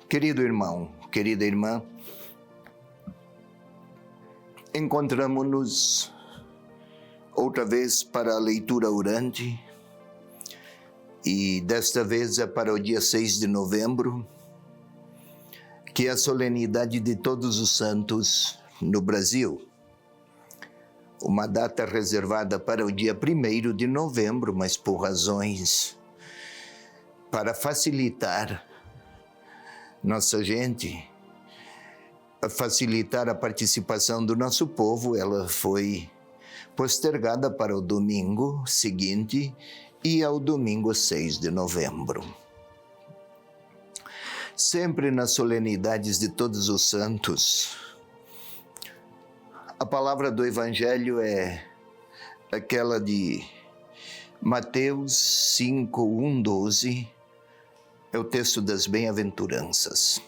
Querido irmão, querida irmã, encontramos-nos outra vez para a leitura orante e desta vez é para o dia 6 de novembro, que é a solenidade de Todos os Santos no Brasil. Uma data reservada para o dia 1º de novembro, mas por razões para facilitar nossa gente, facilitar a participação do nosso povo, ela foi postergada para o domingo seguinte e ao domingo 6 de novembro. Sempre nas solenidades de Todos os Santos, a palavra do Evangelho é aquela de Mateus 5, 1, 12, é o texto das bem-aventuranças.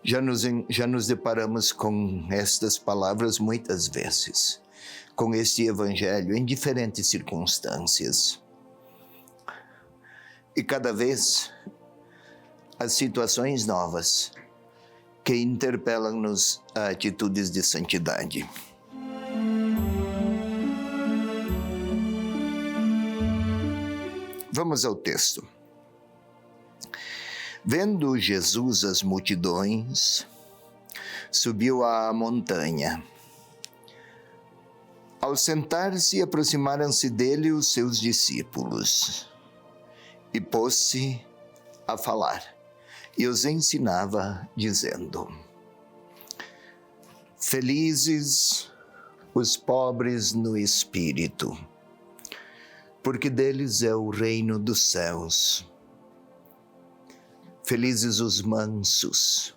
Já nos deparamos com estas palavras muitas vezes, com este Evangelho em diferentes circunstâncias. E cada vez as situações novas que interpelam-nos a atitudes de santidade. Vamos ao texto. Vendo Jesus as multidões, subiu à montanha. Ao sentar-se, aproximaram-se dele os seus discípulos, e pôs-se a falar, e os ensinava, dizendo: Felizes os pobres no espírito, porque deles é o reino dos céus. Felizes os mansos,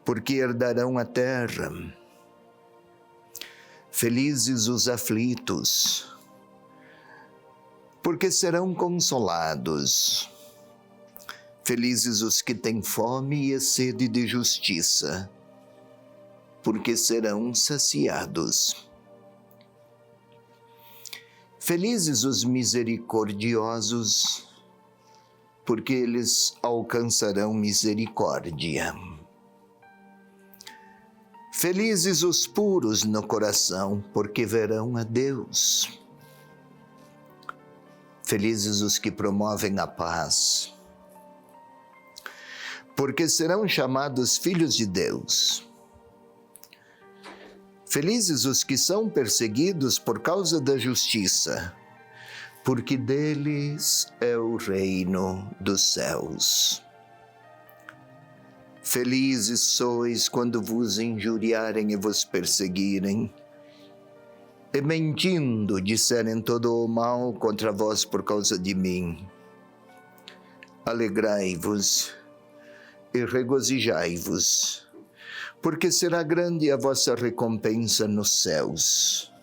porque herdarão a terra. Felizes os aflitos, porque serão consolados. Felizes os que têm fome e sede de justiça, porque serão saciados. Felizes os misericordiosos, porque eles alcançarão misericórdia. Felizes os puros no coração, porque verão a Deus. Felizes os que promovem a paz, porque serão chamados filhos de Deus. Felizes os que são perseguidos por causa da justiça, porque deles é o reino dos céus. Felizes sois quando vos injuriarem e vos perseguirem, e mentindo disserem todo o mal contra vós por causa de mim. Alegrai-vos e regozijai-vos, porque será grande a vossa recompensa nos céus.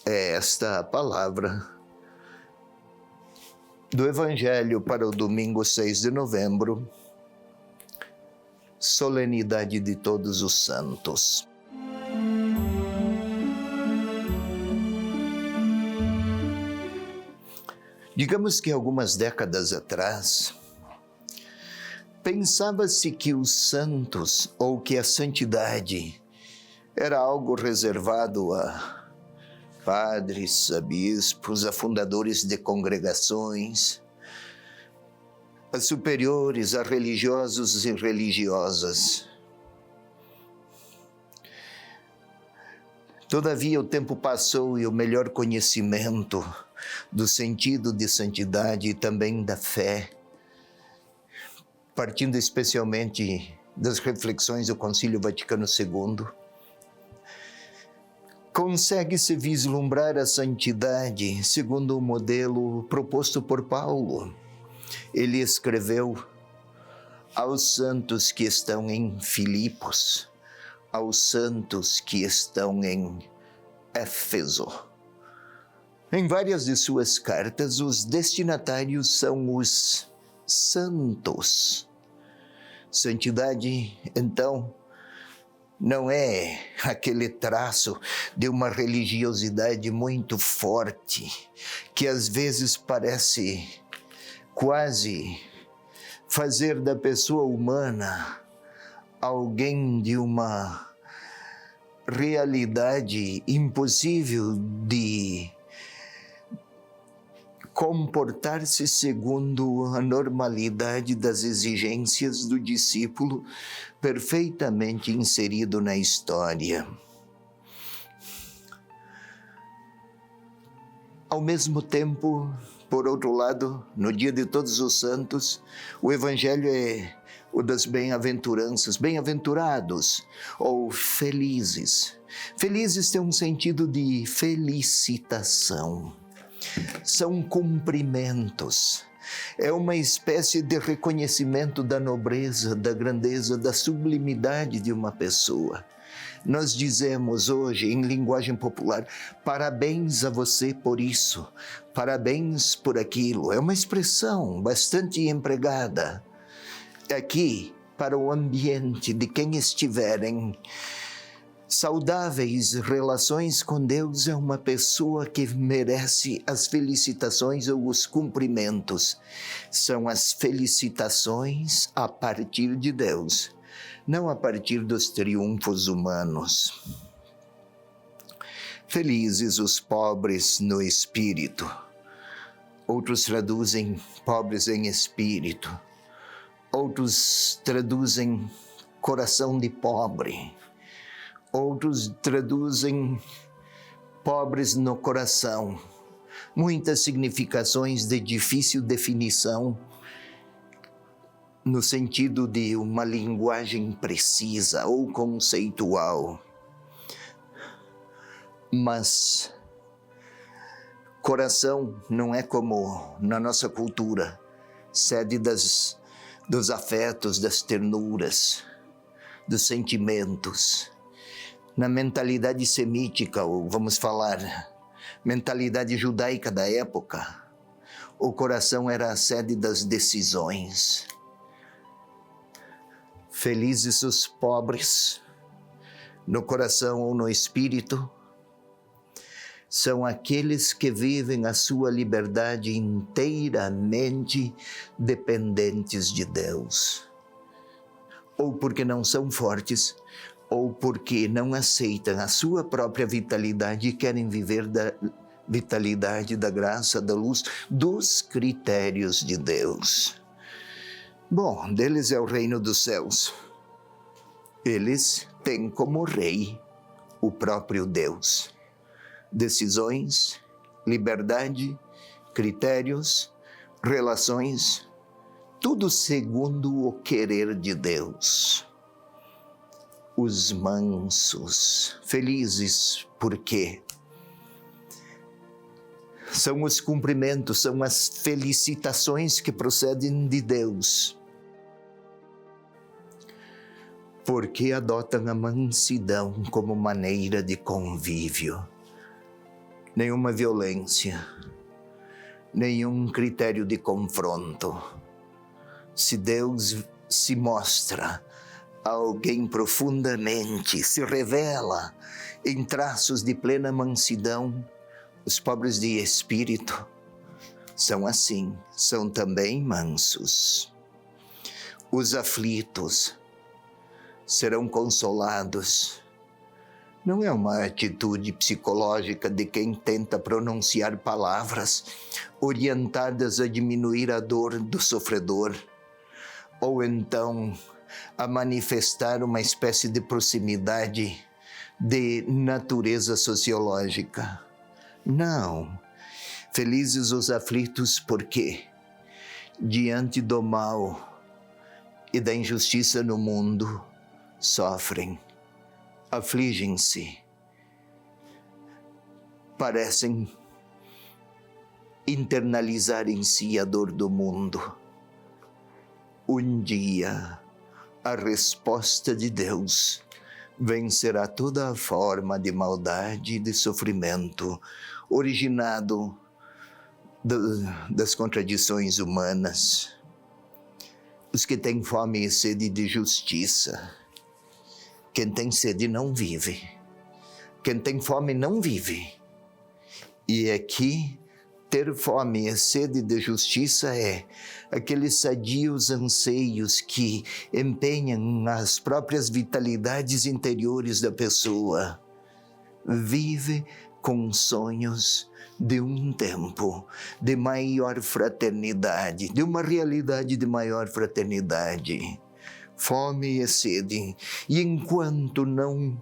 É esta a palavra do Evangelho para o domingo 6 de novembro, solenidade de Todos os Santos. Digamos que algumas décadas atrás, pensava-se que os santos ou que a santidade era algo reservado a padres, a bispos, a fundadores de congregações, a superiores, a religiosos e religiosas. Todavia, o tempo passou e o melhor conhecimento do sentido de santidade e também da fé, partindo especialmente das reflexões do Concílio Vaticano II, consegue-se vislumbrar a santidade segundo o modelo proposto por Paulo. Ele escreveu aos santos que estão em Filipos, aos santos que estão em Éfeso. Em várias de suas cartas, os destinatários são os santos. Santidade, então, não é aquele traço de uma religiosidade muito forte, que às vezes parece quase fazer da pessoa humana alguém de uma realidade impossível de comportar-se segundo a normalidade das exigências do discípulo perfeitamente inserido na história. Ao mesmo tempo, por outro lado, no dia de Todos os Santos, o Evangelho é o das bem-aventuranças, bem-aventurados ou felizes. Felizes tem um sentido de felicitação. São cumprimentos, é uma espécie de reconhecimento da nobreza, da grandeza, da sublimidade de uma pessoa. Nós dizemos hoje, em linguagem popular, parabéns a você por isso, parabéns por aquilo. É uma expressão bastante empregada aqui para o ambiente de quem estiverem saudáveis relações com Deus. É uma pessoa que merece as felicitações ou os cumprimentos. São as felicitações a partir de Deus, não a partir dos triunfos humanos. Felizes os pobres no espírito. Outros traduzem pobres em espírito. Outros traduzem coração de pobre. Outros traduzem pobres no coração. Muitas significações de difícil definição, no sentido de uma linguagem precisa ou conceitual. Mas coração não é como na nossa cultura, sede dos afetos, das ternuras, dos sentimentos. Na mentalidade semítica, ou vamos falar, mentalidade judaica da época, o coração era a sede das decisões. Felizes os pobres, no coração ou no espírito, são aqueles que vivem a sua liberdade inteiramente dependentes de Deus. Ou porque não são fortes, ou porque não aceitam a sua própria vitalidade e querem viver da vitalidade, da graça, da luz, dos critérios de Deus. Bom, deles é o reino dos céus. Eles têm como rei o próprio Deus. Decisões, liberdade, critérios, relações, tudo segundo o querer de Deus. Os mansos, felizes, porque são os cumprimentos, são as felicitações que procedem de Deus. Porque adotam a mansidão como maneira de convívio. Nenhuma violência, nenhum critério de confronto. Se Deus se mostra alguém profundamente, se revela em traços de plena mansidão, os pobres de espírito são assim, são também mansos. Os aflitos serão consolados. Não é uma atitude psicológica de quem tenta pronunciar palavras orientadas a diminuir a dor do sofredor, ou então a manifestar uma espécie de proximidade de natureza sociológica. Não. Felizes os aflitos porque, diante do mal e da injustiça no mundo, sofrem, afligem-se, parecem internalizar em si a dor do mundo. Um dia, a resposta de Deus vencerá toda a forma de maldade e de sofrimento originado das contradições humanas. Os que têm fome e sede de justiça, Quem tem sede não vive. Quem tem fome não vive. E aqui, ter fome e sede de justiça é aqueles sadios anseios que empenham as próprias vitalidades interiores da pessoa. Vive com sonhos de um tempo de maior fraternidade, de uma realidade de maior fraternidade. Fome e sede. E enquanto não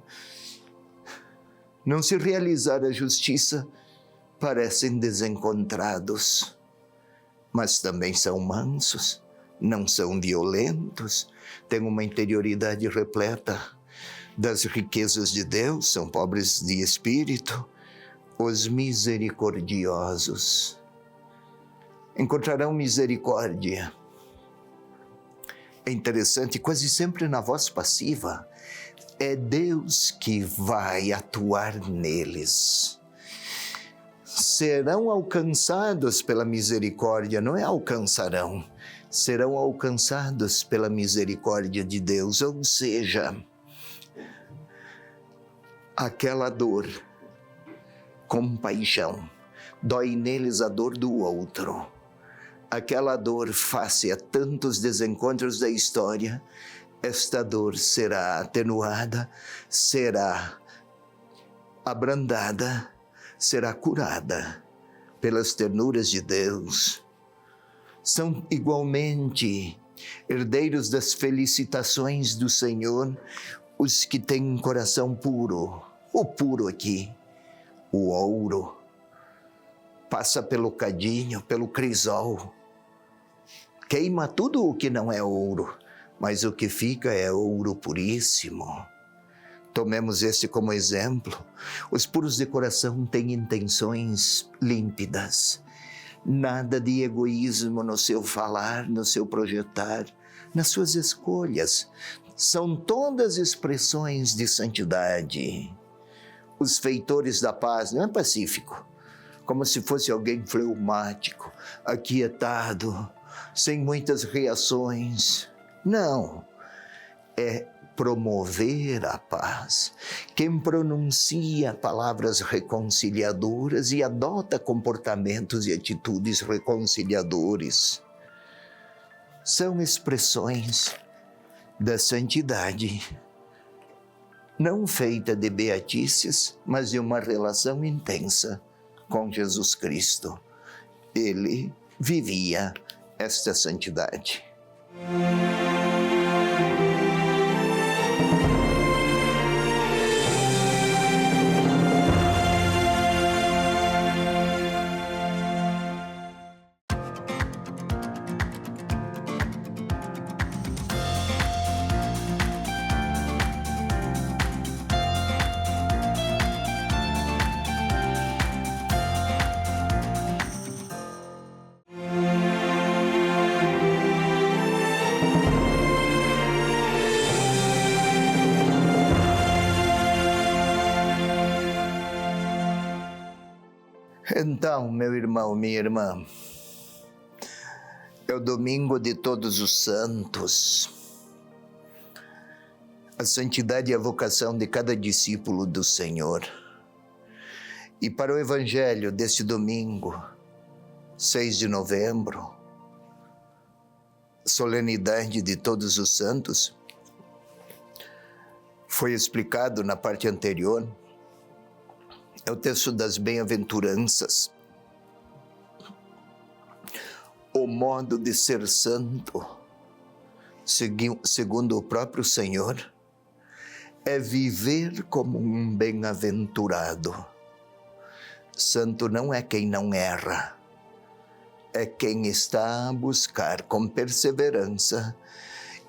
se realizar a justiça, parecem desencontrados, mas também são mansos, não são violentos, têm uma interioridade repleta das riquezas de Deus, são pobres de espírito. Os misericordiosos encontrarão misericórdia. É interessante, quase sempre na voz passiva, é Deus que vai atuar neles. Serão alcançados pela misericórdia, não é alcançarão, serão alcançados pela misericórdia de Deus, ou seja, aquela dor, compaixão, dói neles a dor do outro. Aquela dor face a tantos desencontros da história, esta dor será atenuada, será abrandada, será curada pelas ternuras de Deus. São igualmente herdeiros das felicitações do Senhor os que têm um coração puro. O puro aqui, o ouro, passa pelo cadinho, pelo crisol, queima tudo o que não é ouro, mas o que fica é ouro puríssimo. Tomemos esse como exemplo. Os puros de coração têm intenções límpidas, nada de egoísmo no seu falar, no seu projetar, nas suas escolhas. São todas expressões de santidade. Os feitores da paz não é pacífico, como se fosse alguém fleumático, aquietado, sem muitas reações. Não, é promover a paz. Quem pronuncia palavras reconciliadoras e adota comportamentos e atitudes reconciliadores são expressões da santidade, não feita de beatícias, mas de uma relação intensa com Jesus Cristo. Ele vivia esta santidade. Então, meu irmão, minha irmã, é o domingo de Todos os Santos. A santidade é a vocação de cada discípulo do Senhor. E para o Evangelho deste domingo, 6 de novembro, solenidade de Todos os Santos, foi explicado na parte anterior. É o texto das bem-aventuranças. O modo de ser santo, segundo o próprio Senhor, é viver como um bem-aventurado. Santo não é quem não erra, é quem está a buscar com perseverança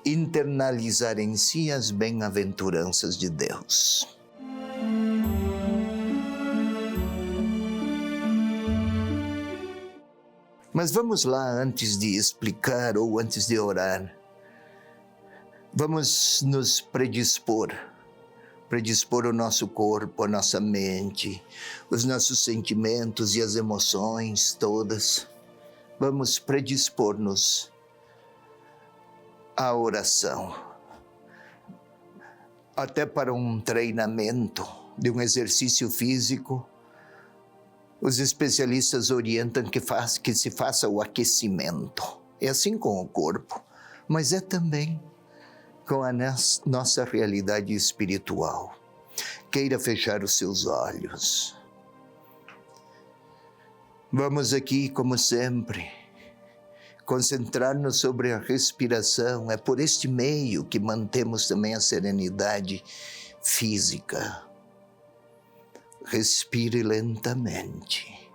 internalizar em si as bem-aventuranças de Deus. Mas vamos lá, antes de explicar ou antes de orar, vamos nos predispor o nosso corpo, a nossa mente, os nossos sentimentos e as emoções todas. Vamos predispor-nos à oração. até para um treinamento de um exercício físico, os especialistas orientam que se faça o aquecimento. É assim com o corpo, mas é também com a nossa realidade espiritual. Queira fechar os seus olhos. Vamos aqui, como sempre, concentrar-nos sobre a respiração. É por este meio que mantemos também a serenidade física. Respire lentamente.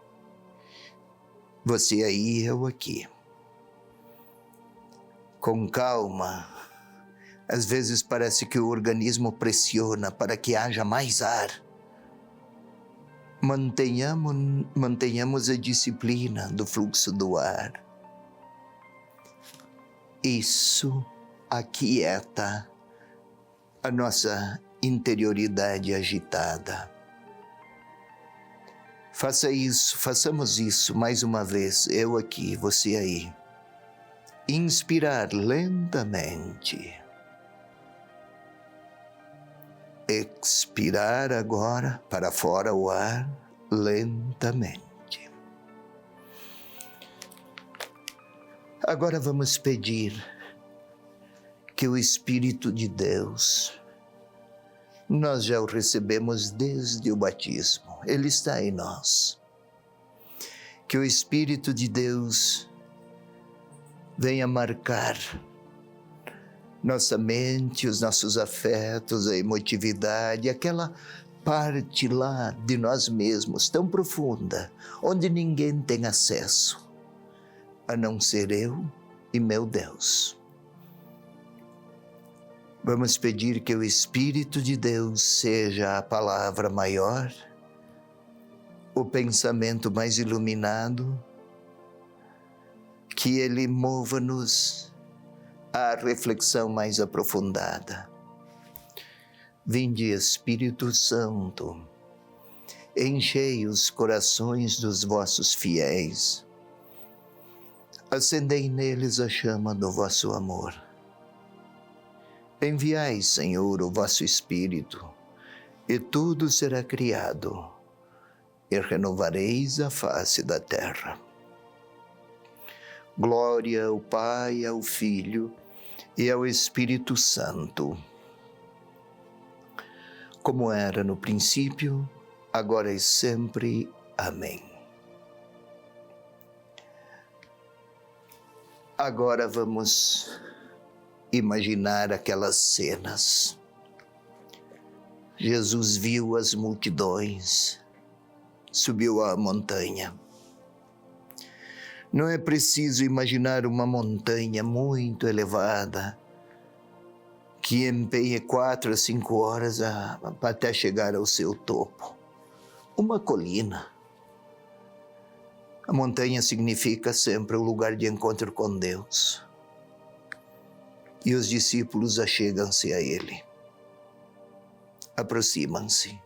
Você aí, eu aqui. Com calma. Às vezes parece que o organismo pressiona para que haja mais ar. Mantenhamos a disciplina do fluxo do ar. Isso aquieta a nossa interioridade agitada. Façamos isso mais uma vez, eu aqui, você aí. Inspirar lentamente. Expirar agora, para fora o ar, lentamente. Agora vamos pedir que o Espírito de Deus, nós já o recebemos desde o batismo, Ele está em nós. Que o Espírito de Deus venha marcar nossa mente, os nossos afetos, a emotividade, aquela parte lá de nós mesmos, tão profunda, onde ninguém tem acesso, a não ser eu e meu Deus. Vamos pedir que o Espírito de Deus seja a palavra maior, o pensamento mais iluminado, que Ele mova-nos à reflexão mais aprofundada. Vinde, Espírito Santo, enchei os corações dos vossos fiéis, acendei neles a chama do vosso amor. Enviai, Senhor, o vosso Espírito, e tudo será criado, e renovareis a face da terra. Glória ao Pai, ao Filho e ao Espírito Santo, como era no princípio, agora e sempre. Amém. Agora vamos imaginar aquelas cenas. Jesus viu as multidões, subiu a montanha. Não é preciso imaginar uma montanha muito elevada, que empenhe 4 a 5 horas até chegar ao seu topo. Uma colina. A montanha significa sempre o lugar de encontro com Deus. E os discípulos achegam-se a Ele. Aproximam-se.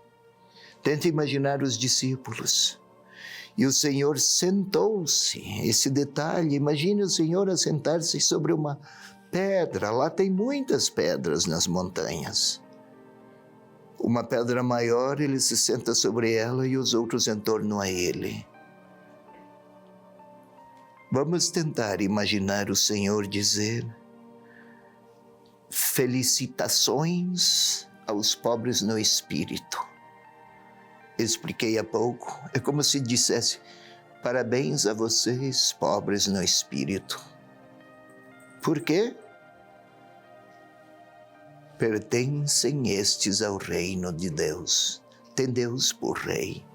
Tente imaginar os discípulos. E o Senhor sentou-se. Esse detalhe, imagine o Senhor assentar-se sobre uma pedra. Lá tem muitas pedras nas montanhas. Uma pedra maior, Ele se senta sobre ela e os outros em torno a Ele. Vamos tentar imaginar o Senhor dizer: felicitações aos pobres no espírito. Expliquei há pouco, é como se dissesse: parabéns a vocês, pobres no espírito. Por quê? Pertencem estes ao reino de Deus. Tem Deus por rei.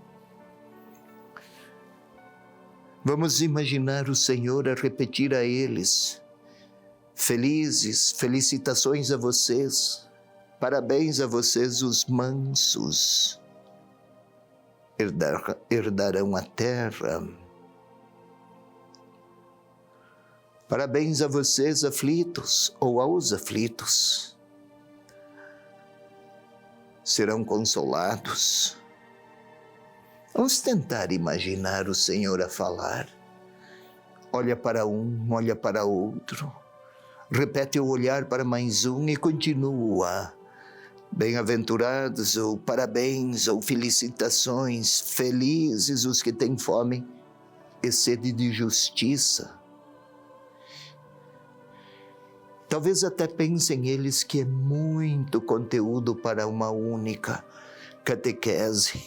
Vamos imaginar o Senhor a repetir a eles: felizes, felicitações a vocês, parabéns a vocês os mansos. Herdarão a terra. Parabéns a vocês aflitos ou aos aflitos. Serão consolados. Vamos tentar imaginar o Senhor a falar. Olha para um, olha para outro. Repete o olhar para mais um e continua. Bem-aventurados, ou parabéns, ou felicitações, felizes os que têm fome e sede de justiça. Talvez até pensem eles que é muito conteúdo para uma única catequese.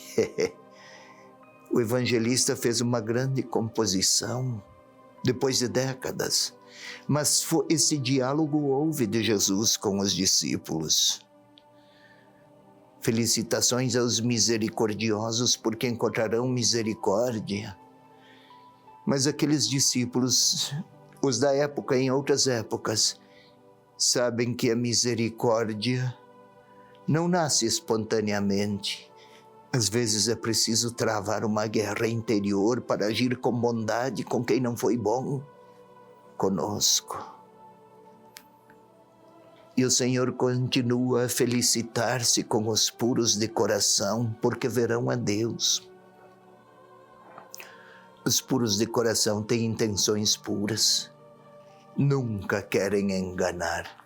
O evangelista fez uma grande composição, depois de décadas, mas esse diálogo houve de Jesus com os discípulos. Felicitações aos misericordiosos, porque encontrarão misericórdia. Mas aqueles discípulos, os da época e em outras épocas, sabem que a misericórdia não nasce espontaneamente. Às vezes é preciso travar uma guerra interior para agir com bondade com quem não foi bom conosco. E o Senhor continua a felicitar-se com os puros de coração, porque verão a Deus. Os puros de coração têm intenções puras, nunca querem enganar,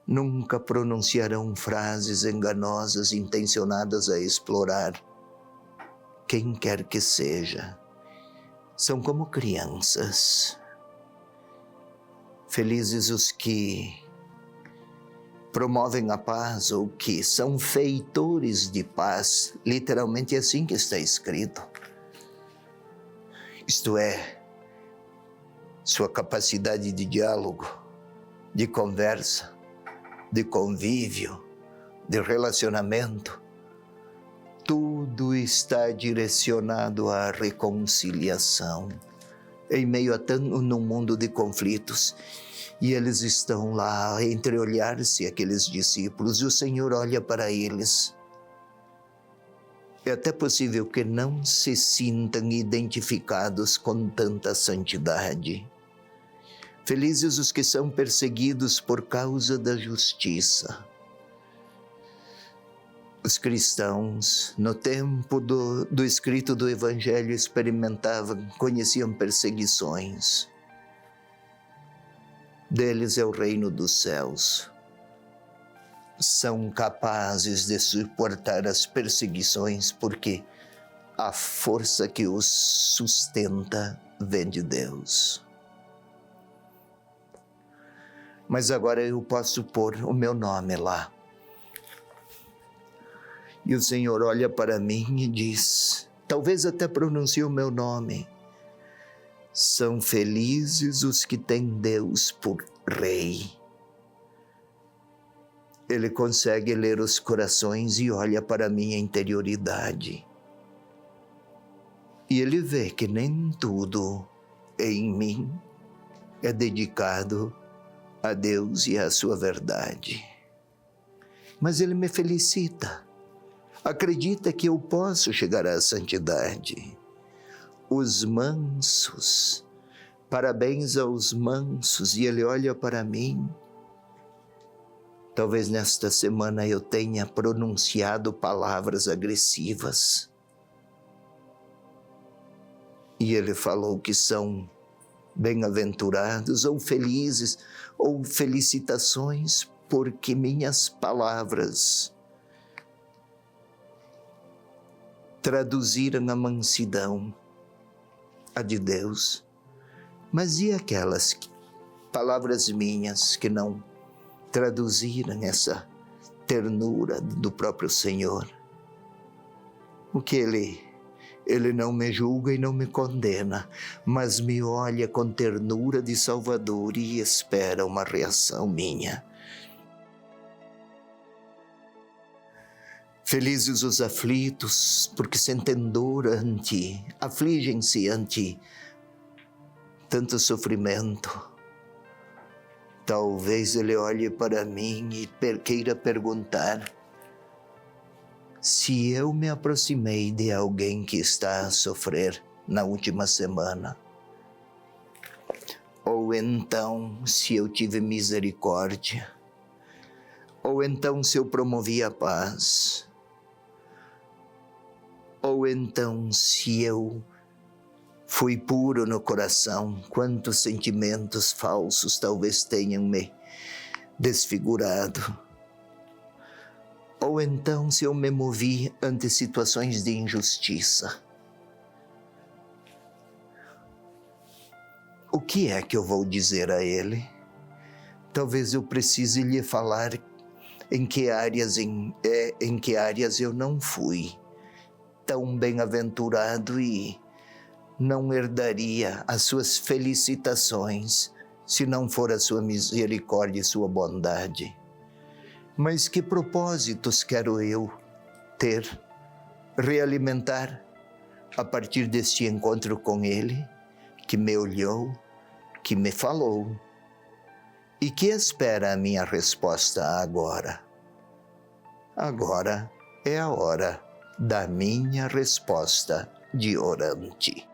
nunca pronunciarão frases enganosas intencionadas a explorar quem quer que seja. São como crianças. Felizes os que promovem a paz ou que são feitores de paz, literalmente é assim que está escrito. Isto é, sua capacidade de diálogo, de conversa, de convívio, de relacionamento, tudo está direcionado à reconciliação. Em meio a num mundo de conflitos, e eles estão lá a entreolhar-se, aqueles discípulos, e o Senhor olha para eles. É até possível que não se sintam identificados com tanta santidade. Felizes os que são perseguidos por causa da justiça. Os cristãos, no tempo do escrito do Evangelho, experimentavam, conheciam perseguições. Deles é o reino dos céus. São capazes de suportar as perseguições porque a força que os sustenta vem de Deus. Mas agora eu posso pôr o meu nome lá. E o Senhor olha para mim e diz, talvez até pronuncie o meu nome: são felizes os que têm Deus por Rei. Ele consegue ler os corações e olha para a minha interioridade. E ele vê que nem tudo em mim é dedicado a Deus e à sua verdade. Mas ele me felicita. Acredita que eu posso chegar à santidade. Os mansos, parabéns aos mansos, e ele olha para mim. Talvez nesta semana eu tenha pronunciado palavras agressivas. E ele falou que são bem-aventurados ou felizes ou felicitações porque minhas palavras traduziram a mansidão, a de Deus. Mas e aquelas palavras minhas que não traduziram essa ternura do próprio Senhor? O que Ele não me julga e não me condena, mas me olha com ternura de Salvador e espera uma reação minha. Felizes os aflitos, porque sentem dor afligem-se ante tanto sofrimento. Talvez ele olhe para mim e queira perguntar se eu me aproximei de alguém que está a sofrer na última semana. Ou então se eu tive misericórdia. Ou então se eu promovi a paz. Ou então se eu fui puro no coração. Quantos sentimentos falsos talvez tenham me desfigurado. Ou então se eu me movi ante situações de injustiça. O que é que eu vou dizer a ele? Talvez eu precise lhe falar em que áreas eu não fui tão bem-aventurado e não herdaria as suas felicitações se não for a sua misericórdia e sua bondade. Mas que propósitos quero eu ter, realimentar a partir deste encontro com ele, que me olhou, que me falou, e que espera a minha resposta agora. Agora é a hora da minha resposta de orante.